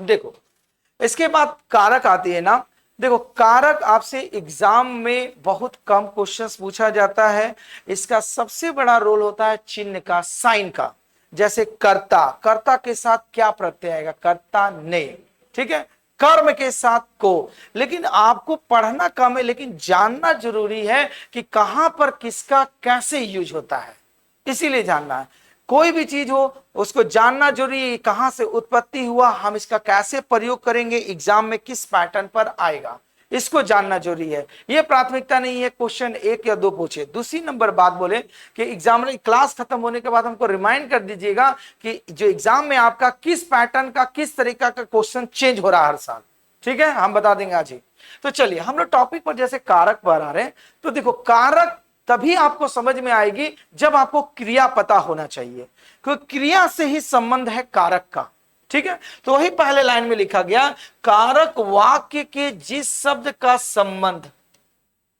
देखो इसके बाद कारक आती है ना। देखो कारक आपसे एग्जाम में बहुत कम क्वेश्चंस पूछा जाता है। इसका सबसे बड़ा रोल होता है चिन्ह का, साइन का। जैसे कर्ता, कर्ता के साथ क्या प्रत्यय आएगा? कर्ता ने। ठीक है, कर्म के साथ को। लेकिन आपको पढ़ना कम है, लेकिन जानना जरूरी है कि कहां पर किसका कैसे यूज होता है, इसीलिए जानना है। कोई भी चीज हो उसको जानना जरूरी है, कहां से उत्पत्ति हुआ, हम इसका कैसे प्रयोग करेंगे, एग्जाम में किस पैटर्न पर आएगा, इसको जानना जरूरी है। यह प्राथमिकता नहीं है क्वेश्चन 1 या 2 पूछे। दूसरी नंबर बात बोले कि एग्जामिनर क्लास खत्म होने के बाद हमको रिमाइंड कर दीजिएगा कि जो एग्जाम में आपका किस पैटर्न का, किस तरीका का क्वेश्चन चेंज हो रहा है हर साल। ठीक है, हम बता देंगे आज ही। तो चलिए हम लोग टॉपिक पर जैसे कारक पर आ रहे हैं। तो देखो कारक तभी आपको समझ में आएगी जब आपको क्रिया पता होना चाहिए, क्योंकि क्रिया से ही संबंध है कारक का। ठीक है, तो वही पहले लाइन में लिखा गया, कारक वाक्य के जिस शब्द का संबंध,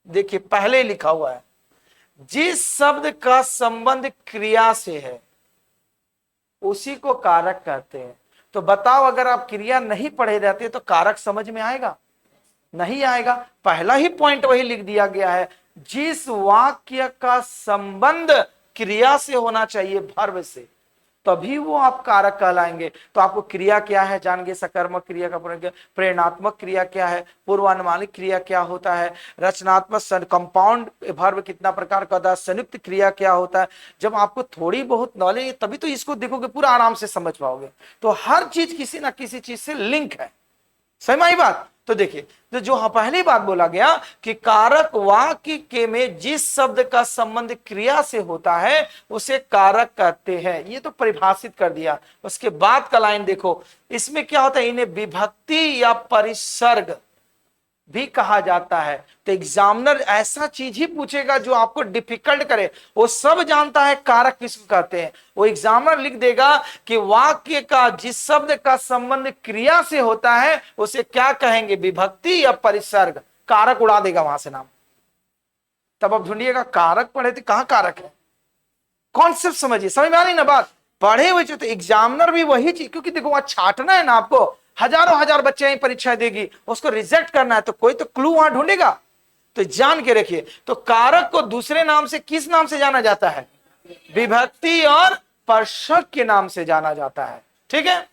देखिए पहले लिखा हुआ है, जिस शब्द का संबंध क्रिया से है उसी को कारक कहते हैं। तो बताओ अगर आप क्रिया नहीं पढ़े रहते तो कारक समझ में आएगा? नहीं आएगा। पहला ही पॉइंट वही लिख दिया गया है, जिस वाक्य का संबंध क्रिया से होना चाहिए, वर्ब से, तभी वो आप कारक कहलाएंगे। तो आपको क्रिया क्या है जान गए, सकर्मक क्रिया का प्रयोग, प्रेरणात्मक क्रिया क्या है, पूर्वानुमानिक क्रिया क्या होता है, रचनात्मक कंपाउंड वर्ब कितना प्रकार का होता है, संयुक्त क्रिया क्या होता है। जब आपको थोड़ी बहुत नॉलेज तभी तो इसको देखोगे, पूरा आराम से समझ पाओगे। तो हर चीज किसी ना किसी चीज से लिंक है। सही आई बात? तो देखिए, तो जो पहली बात बोला गया कि कारक वाक्य के में जिस शब्द का संबंध क्रिया से होता है उसे कारक कहते हैं, ये तो परिभाषित कर दिया। उसके बाद का लाइन देखो, इसमें क्या होता है, इन्हें विभक्ति या परिसर्ग भी कहा जाता है। तो एग्जामिनर ऐसा चीज ही पूछेगा जो आपको डिफिकल्ट करे। वो सब जानता है कारक किसको कहते हैं। वो एग्जामिनर लिख देगा कि वाक्य का जिस शब्द का संबंध क्रिया से होता है उसे क्या कहेंगे, विभक्ति या परिसर्ग। कारक उड़ा देगा वहां से नाम। तब आप ढूंढिएगा कारक पढ़े थे, कहां कारक है, कॉन्सेप्ट समझिए। समझ में आ रही ना बात? पढ़े हुए तो एग्जामिनर भी वही चीज, क्योंकि देखो वहां छाटना है ना आपको, हजारों हजार बच्चे यही परीक्षा देगी, उसको रिजेक्ट करना है, तो कोई तो क्लू वहां ढूंढेगा। तो जान के रखिए, तो कारक को दूसरे नाम से किस नाम से जाना जाता है? विभक्ति और स्पर्शक के नाम से जाना जाता है। ठीक है,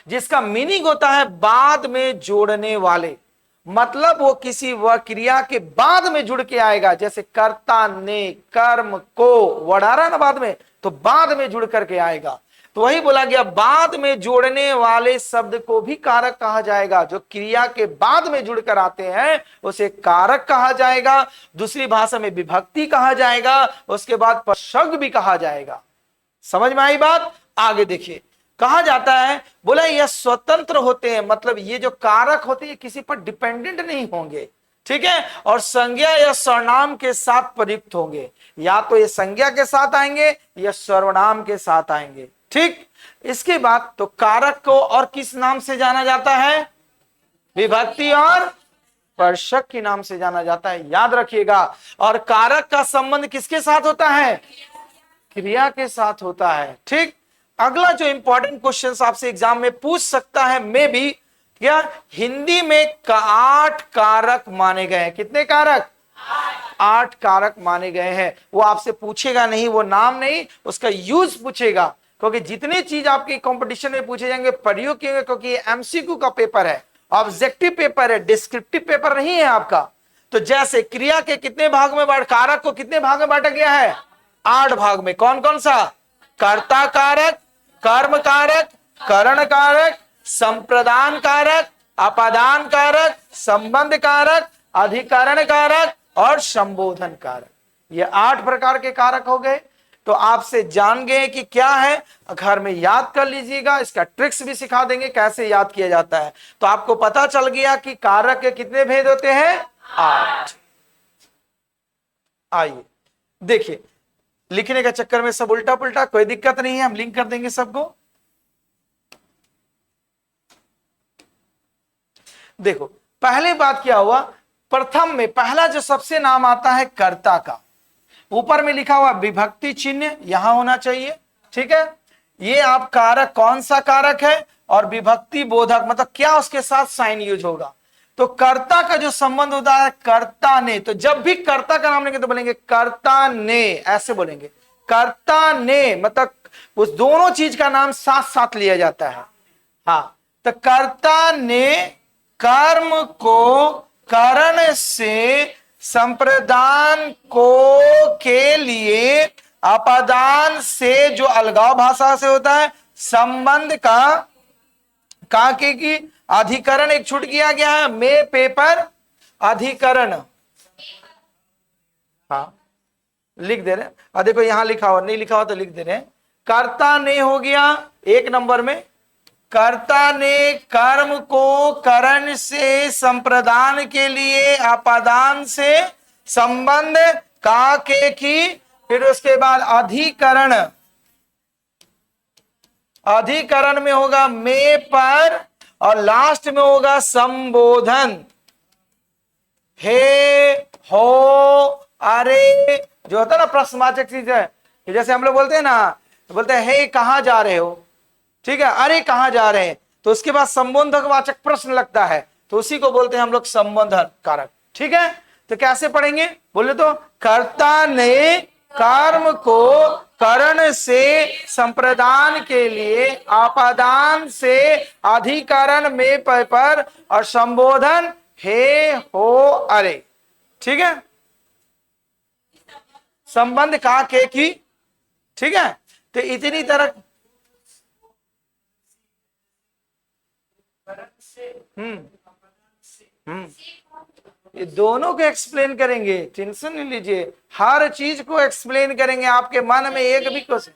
जिसका मीनिंग होता है बाद में जोड़ने वाले, मतलब वो किसी वह क्रिया के बाद में जुड़ के आएगा। जैसे कर्ता ने कर्म को वढ़ारा ना बाद में, तो बाद में जुड़ करके आएगा। तो वही बोला गया, बाद में जोड़ने वाले शब्द को भी कारक कहा जाएगा। जो क्रिया के बाद में जुड़कर आते हैं उसे कारक कहा जाएगा। दूसरी भाषा में विभक्ति कहा जाएगा, उसके बाद स्पर्शक भी कहा जाएगा। समझ में आई बात? आगे देखिए, कहा जाता है, बोला यह स्वतंत्र होते हैं, मतलब ये जो कारक होते हैं किसी पर डिपेंडेंट नहीं होंगे। ठीक है, और संज्ञा या सर्वनाम के साथ प्रयुक्त होंगे। या तो ये संज्ञा के साथ आएंगे या सर्वनाम के साथ आएंगे। ठीक, इसके बाद तो कारक को और किस नाम से जाना जाता है? विभक्ति और स्पर्शक के नाम से जाना जाता है, याद रखिएगा। और कारक का संबंध किसके साथ होता है? क्रिया के साथ होता है। ठीक, अगला जो इंपॉर्टेंट क्वेश्चन आपसे एग्जाम में पूछ सकता है, मे भी क्या, हिंदी में 8 कारक माने गए हैं। कितने कारक? 8 कारक माने गए हैं। वो आपसे पूछेगा नहीं, वो नाम नहीं, उसका यूज पूछेगा। क्योंकि जितनी चीज आपके कंपटीशन में पूछे जाएंगे प्रयोग किए, क्योंकि ये एमसीक्यू का पेपर है, ऑब्जेक्टिव पेपर है, डिस्क्रिप्टिव पेपर नहीं है आपका। तो जैसे क्रिया के कितने भाग में कारक को कितने भाग में बांटा गया है? 8 भाग में। कौन कौन सा? कर्ता कारक, कर्म कारक, करण कारक, संप्रदान कारक, अपादान कारक, संबंध कारक, अधिकरण कारक और संबोधन कारक। ये 8 प्रकार के कारक हो गए। तो आपसे जान गए कि क्या है, घर में याद कर लीजिएगा। इसका ट्रिक्स भी सिखा देंगे कैसे याद किया जाता है। तो आपको पता चल गया कि कारक के कितने भेद होते हैं? 8। आइए देखिए, लिखने का चक्कर में सब उल्टा पुल्टा, कोई दिक्कत नहीं है, हम लिंक कर देंगे सबको। देखो पहले बात क्या हुआ, प्रथम में पहला जो सबसे नाम आता है कर्ता का, ऊपर में लिखा हुआ विभक्ति चिन्ह यहां होना चाहिए। ठीक है, ये आप कारक कौन सा कारक है और विभक्ति बोधक, मतलब क्या उसके साथ साइन यूज होगा। तो कर्ता का जो संबंध होता है कर्ता ने, तो जब भी कर्ता का नाम लेंगे तो बोलेंगे कर्ता ने, ऐसे बोलेंगे कर्ता ने, मतलब उस दोनों चीज का नाम साथ साथ लिया जाता है। हाँ, तो कर्ता ने कर्म को करण से संप्रदान को के लिए अपादान से, जो अलगाव भाषा से होता है, संबंध का के की अधिकरण एक छूट किया गया है, में पेपर अधिकरण। हाँ लिख दे रहे हैं, देखो यहां लिखा हुआ, नहीं लिखा हुआ तो लिख दे रहे हैं। कर्ता ने हो गया एक नंबर में, कर्ता ने कर्म को करण से संप्रदान के लिए अपादान से संबंध का के की, फिर उसके बाद अधिकरण, अधिकरण में होगा में पर, और लास्ट में होगा संबोधन, हे हो अरे, जो होता है ना प्रश्नवाचक चीज है, जैसे हम लोग बोलते हैं ना, बोलते हैं हे कहां जा रहे हो, ठीक है, अरे कहां जा रहे हैं, तो उसके बाद संबोधक वाचक प्रश्न लगता है, तो उसी को बोलते हैं हम लोग संबोधन कारक। ठीक है, तो कैसे पढ़ेंगे बोले तो, कर्ता ने कर्म को करण से संप्रदान के लिए आपादान से अधिकरण में पर, और संबोधन हे हो अरे। ठीक है, संबंध का के की। ठीक है, तो इतनी तरह ये दोनों को एक्सप्लेन करेंगे, टेंशन नहीं लीजिए, हर चीज को एक्सप्लेन करेंगे, आपके मन में एक भी क्वेश्चन,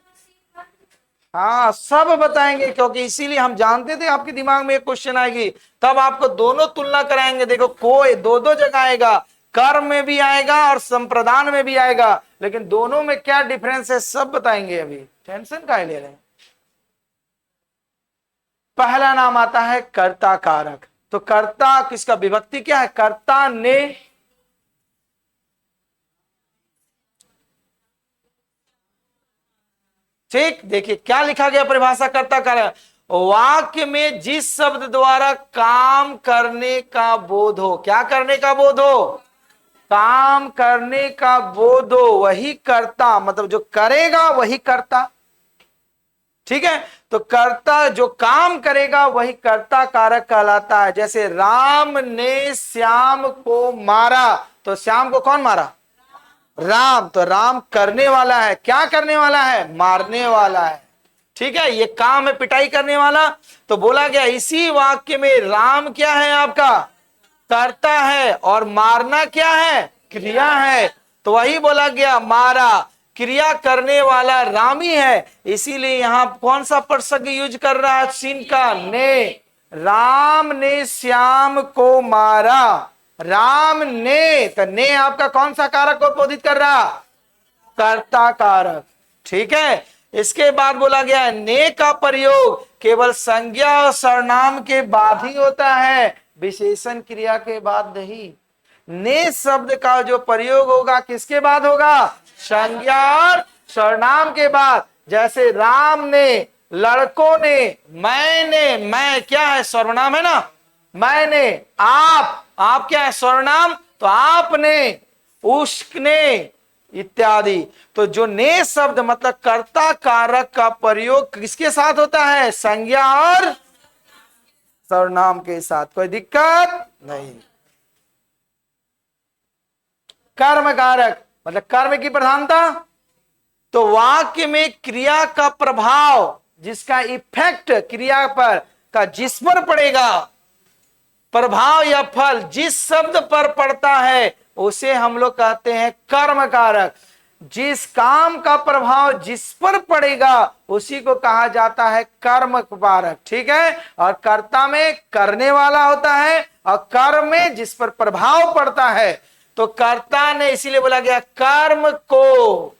हाँ सब बताएंगे, क्योंकि इसीलिए हम जानते थे आपके दिमाग में एक क्वेश्चन आएगी, तब आपको दोनों तुलना कराएंगे। देखो कोई दो जगह आएगा, कर्म में भी आएगा और संप्रदान में भी आएगा, लेकिन दोनों में क्या डिफरेंस है सब बताएंगे, अभी टेंशन काहे ले रहे हैं। पहला नाम आता है कर्ता कारक, तो कर्ता किसका विभक्ति क्या है, कर्ता ने, ठीक, देखिए क्या लिखा गया परिभाषा कर्ता कारक, वाक्य में जिस शब्द द्वारा काम करने का बोध हो, क्या करने का बोध हो, काम करने का बोध हो, वही कर्ता, मतलब जो करेगा वही कर्ता। ठीक है, तो कर्ता जो काम करेगा वही कर्ता कारक कहलाता है। जैसे राम ने श्याम को मारा, तो श्याम को कौन मारा, राम, तो राम करने वाला है, क्या करने वाला है, मारने वाला है। ठीक है, ये काम है पिटाई करने वाला, तो बोला गया इसी वाक्य में राम क्या है आपका, कर्ता है, और मारना क्या है, क्रिया है, तो वही बोला गया मारा, क्रिया करने वाला राम ही है, इसीलिए यहां कौन सा प्रसंग यूज कर रहा है, सीन का, ने, राम ने श्याम को मारा, राम ने, तो ने आपका कौन सा कारक को बोधित कर रहा, कर्ता कारक। ठीक है, इसके बाद बोला गया ने का प्रयोग केवल संज्ञा और सर्वनाम के बाद ही होता है, विशेषण क्रिया के बाद नहीं। ने शब्द का जो प्रयोग होगा किसके बाद होगा, संज्ञा और सर्वनाम के बाद। जैसे राम ने, लड़कों ने, मैंने, मैं क्या है सर्वनाम है ना, मैंने, आप क्या है सर्वनाम, तो आपने, उसने इत्यादि। तो जो ने शब्द मतलब कर्ता कारक का प्रयोग किसके साथ होता है, संज्ञा और सर्वनाम के साथ, कोई दिक्कत नहीं। कर्म कारक मतलब कर्म की प्रधानता, तो वाक्य में क्रिया का प्रभाव, जिसका इफेक्ट क्रिया पर का जिस पर पड़ेगा, प्रभाव या फल जिस शब्द पर पड़ता है उसे हम लोग कहते हैं कर्म कारक। जिस काम का प्रभाव जिस पर पड़ेगा उसी को कहा जाता है कर्म कारक। ठीक है, और कर्ता में करने वाला होता है और कर्म में जिस पर प्रभाव पड़ता है, तो कर्ता ने, इसीलिए बोला गया कर्म को,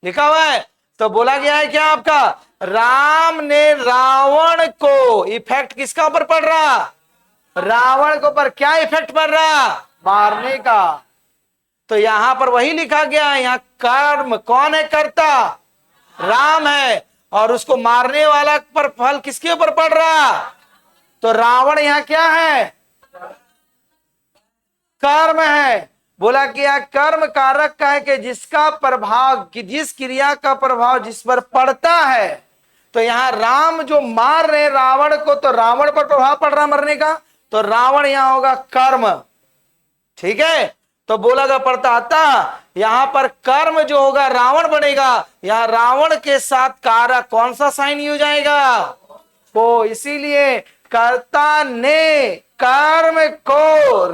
लिखा हुआ है, तो बोला गया है क्या आपका, राम ने रावण को, इफेक्ट किसका ऊपर पड़ रहा, रावण के ऊपर, क्या इफेक्ट पड़ रहा, मारने का। तो यहां पर वही लिखा गया है, यहां कर्म कौन है, कर्ता राम है, और उसको मारने वाला पर फल किसके ऊपर पड़ रहा? तो रावण यहां क्या है? कर्म है। बोला कि यह कर्म कारक का है कि जिसका प्रभाव, कि जिस क्रिया का प्रभाव जिस पर पड़ता है। तो यहां राम जो मार रहे रावण को, तो रावण पर प्रभाव पड़ रहा मरने का, तो रावण यहां होगा कर्म। ठीक है, तो बोला का पड़ता आता यहां पर कर्म जो होगा रावण बनेगा। यहां रावण के साथ कारक कौन सा साइन यूज आएगा? को। इसीलिए कर्ता ने कर्म को,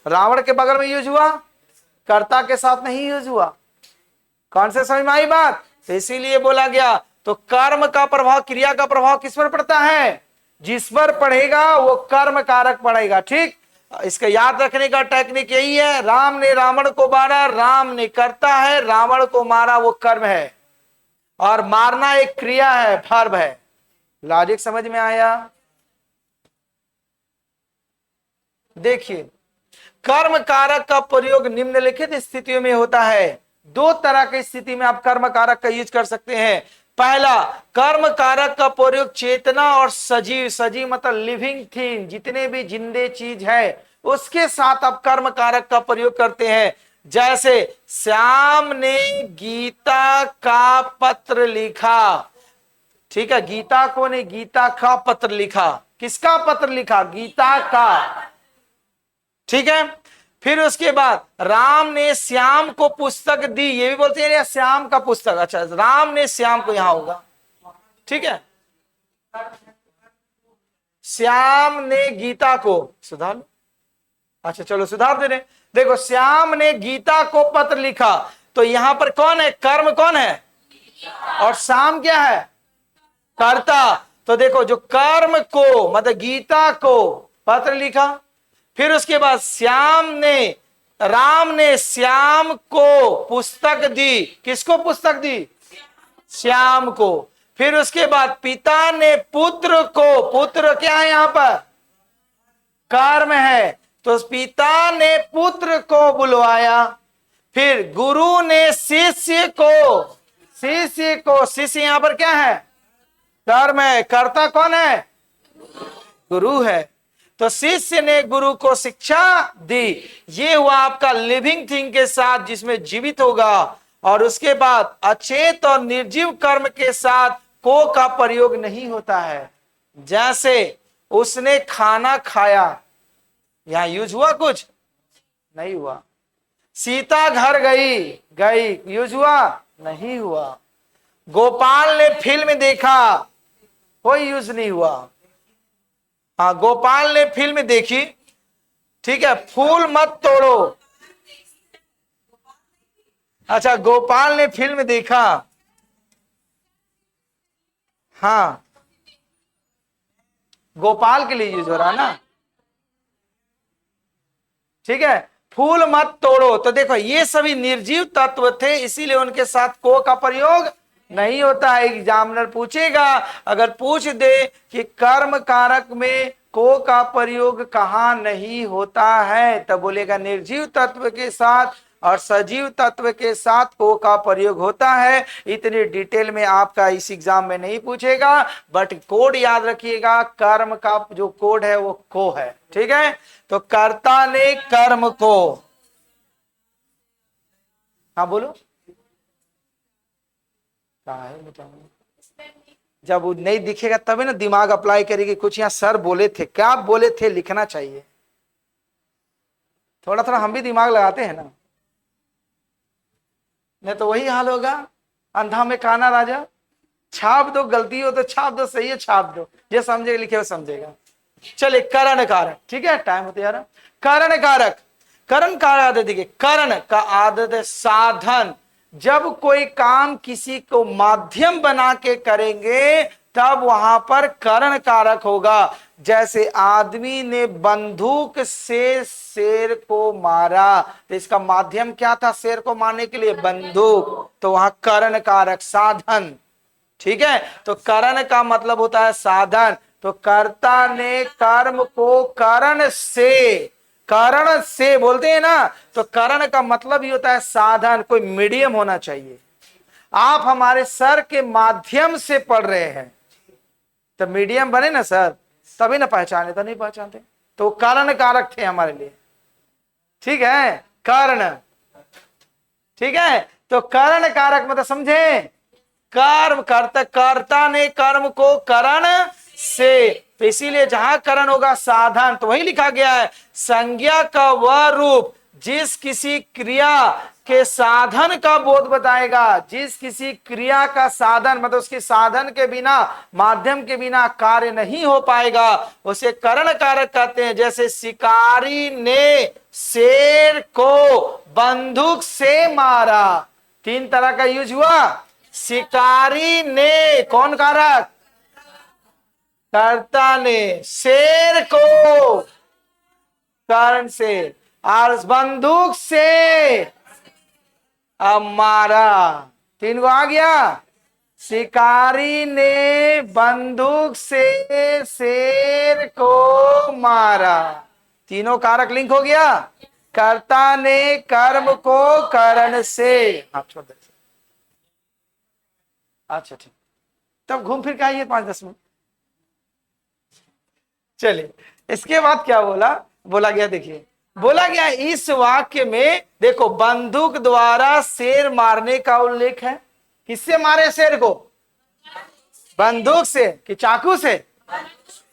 रावण के बगल में यूज हुआ, कर्ता के साथ नहीं यूज हुआ। कौन से समझ में आई बात? तो इसीलिए बोला गया तो कर्म का प्रभाव, क्रिया का प्रभाव किस पर पड़ता है? जिस पर पड़ेगा वो कर्म कारक पड़ेगा। ठीक, इसका याद रखने का टेक्निक यही है। राम ने रावण को मारा, राम ने करता है, रावण को मारा वो कर्म है, और मारना एक क्रिया है, फर्ब है। लॉजिक समझ में आया? देखिए, कर्म कारक का प्रयोग निम्नलिखित स्थितियों में होता है। दो तरह की स्थिति में आप कर्म कारक का यूज कर सकते हैं। पहला, कर्म कारक का प्रयोग चेतना और सजीव, सजीव मतलब लिविंग थिंग, जितने भी जिंदे चीज है उसके साथ आप कर्म कारक का प्रयोग करते हैं। जैसे श्याम ने गीता का पत्र लिखा। ठीक है, गीता को ने गीता का पत्र लिखा। किसका पत्र लिखा? गीता का। ठीक है, फिर उसके बाद राम ने श्याम को पुस्तक दी। ये भी बोलते हैं श्याम का पुस्तक। अच्छा, राम ने श्याम को, यहां होगा। ठीक है, श्याम ने गीता को, सुधार लो। अच्छा चलो सुधार दे रहे। देखो, श्याम ने गीता को पत्र लिखा, तो यहां पर कौन है? कर्म कौन है? और श्याम क्या है? कर्ता। तो देखो, जो कर्म को मतलब गीता को पत्र लिखा, फिर उसके बाद राम ने श्याम को पुस्तक दी। किसको पुस्तक दी? श्याम को। फिर उसके बाद पिता ने पुत्र को, पुत्र क्या है यहां पर? कर्म है, तो पिता ने पुत्र को बुलवाया। फिर गुरु ने शिष्य को, शिष्य यहां पर क्या है? कर्म है। कर्ता कौन है? गुरु है। तो शिष्य ने गुरु को शिक्षा दी। ये हुआ आपका लिविंग थिंग के साथ जिसमें जीवित होगा। और उसके बाद अचेत और निर्जीव कर्म के साथ को का प्रयोग नहीं होता है। जैसे उसने खाना खाया, यहां यूज हुआ? कुछ नहीं हुआ। सीता घर गई, यूज हुआ? नहीं हुआ। गोपाल ने फिल्म देखा, कोई यूज नहीं हुआ। हाँ, गोपाल ने फिल्म देखी। ठीक है, फूल मत तोड़ो। अच्छा, गोपाल ने फिल्म देखा। हाँ, गोपाल के लिए यूज हो रहा है ना। ठीक है, फूल मत तोड़ो। तो देखो, ये सभी निर्जीव तत्व थे, इसीलिए उनके साथ को का प्रयोग नहीं होता है। एग्जामिनर पूछेगा, अगर पूछ दे कि कर्म कारक में को का प्रयोग कहां नहीं होता है, तब बोलेगा निर्जीव तत्व के साथ और सजीव तत्व के साथ को का प्रयोग होता है। इतनी डिटेल में आपका इस एग्जाम में नहीं पूछेगा, बट कोड याद रखिएगा, कर्म का जो कोड है वो को है। ठीक है, तो कर्ता ने कर्म को, हाँ बोलो, कहा है? जब वो नहीं दिखेगा तभी ना दिमाग अप्लाई करेगी। कुछ यहाँ सर बोले थे, क्या बोले थे लिखना चाहिए। थोड़ा थोड़ा हम भी दिमाग लगाते हैं ना, नहीं तो वही हाल होगा। अंधा में काना राजा। छाप दो, गलती हो तो छाप दो, सही है छाप दो, जो समझेगा लिखे वो समझेगा। चलिए, करण कारक। ठीक है, टाइम होते यार। करण कारक, करण कारक देखिए, करण का आदत है साधन। जब कोई काम किसी को माध्यम बना के करेंगे तब वहां पर करण कारक होगा। जैसे आदमी ने बंदूक से शेर को मारा, तो इसका माध्यम क्या था शेर को मारने के लिए? बंदूक। तो वहां करण कारक, साधन। ठीक है, तो करण का मतलब होता है साधन। तो कर्ता ने कर्म को करण से बोलते हैं ना, तो करण का मतलब ही होता है साधन। कोई मीडियम होना चाहिए। आप हमारे सर के माध्यम से पढ़ रहे हैं, तो मीडियम बने ना सर, तभी ना पहचाने, तो नहीं पहचानते। तो कारण कारक थे हमारे लिए, ठीक है, कारण, ठीक है। तो कारण कारक मतलब समझे, कर्म करता, कर्ता ने कर्म को करण से, तो इसीलिए जहां करण होगा साधन, तो वही लिखा गया है संज्ञा का वह रूप जिस किसी क्रिया के साधन का बोध बताएगा। जिस किसी क्रिया का साधन मतलब उसके साधन के बिना, माध्यम के बिना कार्य नहीं हो पाएगा, उसे करण कारक कहते हैं। जैसे शिकारी ने शेर को बंदूक से मारा, तीन तरह का यूज हुआ। शिकारी ने, कौन कारक, कर्ता ने, शेर को कारण से, और बंदूक से अब मारा, तीन को आ गया। शिकारी ने बंदूक से शेर को मारा, तीनों कारक लिंक हो गया। कर्ता ने कर्म को कारण से, आप छोड़ दे, अच्छा ठीक, तब घूम फिर के आइए 5-10 मिनट। चलिए, इसके बाद क्या बोला गया, देखिए बोला गया इस वाक्य में, देखो बंदूक द्वारा शेर मारने का उल्लेख है। किससे मारे शेर को, बंदूक से कि चाकू से?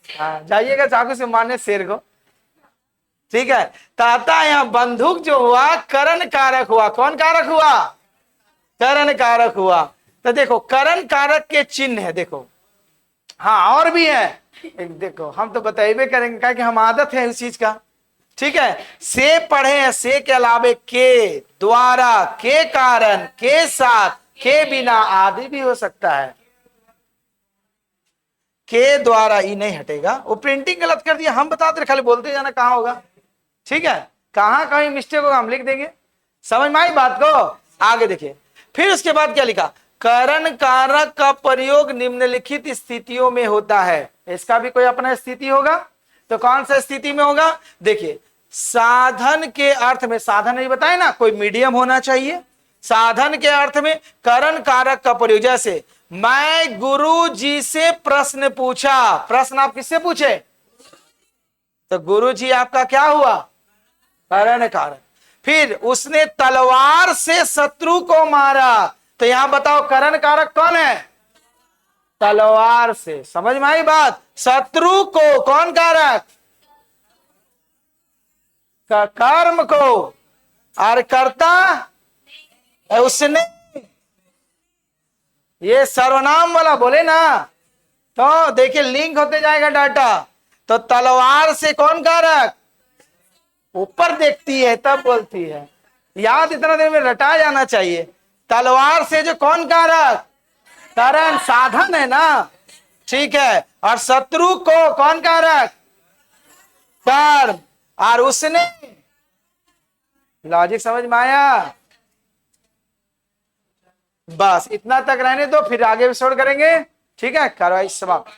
हाँ, जाइएगा चाकू से मारने शेर को, ठीक है। ताता यहां बंदूक जो हुआ करण कारक हुआ, कौन कारक हुआ, करण कारक हुआ। तो देखो करण कारक के चिन्ह है, देखो हाँ और भी है, एक देखो हम तो बताइए करेंगे, क्या कि हम आदत है इस चीज का, ठीक है। से पढ़े हैं, से के अलावे के द्वारा, के कारण, के साथ, के बिना आदि भी हो सकता है। के द्वारा ई नहीं हटेगा, वो प्रिंटिंग गलत कर दिया, हम बताते खाली बोलते जाना कहाँ होगा, ठीक है। कहां कहीं मिस्टेक होगा हम लिख देंगे, समझ में आई बात को। आगे देखिए, फिर उसके बाद क्या लिखा, करण कारक का प्रयोग निम्नलिखित स्थितियों में होता है। इसका भी कोई अपना स्थिति होगा, तो कौन सा स्थिति में होगा, देखिए साधन के अर्थ में, साधन नहीं बताए ना, कोई मीडियम होना चाहिए। साधन के अर्थ में करण कारक का प्रयोग, जैसे मैं गुरु जी से प्रश्न पूछा, प्रश्न आप किससे पूछे, तो गुरु जी आपका क्या हुआ, करण कारक। फिर उसने तलवार से शत्रु को मारा, तो यहां बताओ करण कारक कौन है, तलवार से, समझ में आई बात। शत्रु को कौन कारक, कर्म को, और कर्ता उसने, ये सर्वनाम वाला बोले ना, तो देखिए लिंक होते जाएगा डाटा। तो तलवार से कौन कारक, ऊपर देखती है तब बोलती है, याद इतना देर में रटा जाना चाहिए। तलवार से जो कौन कारक, कारण, साधन है ना, ठीक है। और शत्रु को कौन कारक, कर्म, और उसने, लॉजिक समझ में आया। बस इतना तक रहने दो, फिर आगे एपिसोड करेंगे, ठीक है। कार्रवाई समाप्त।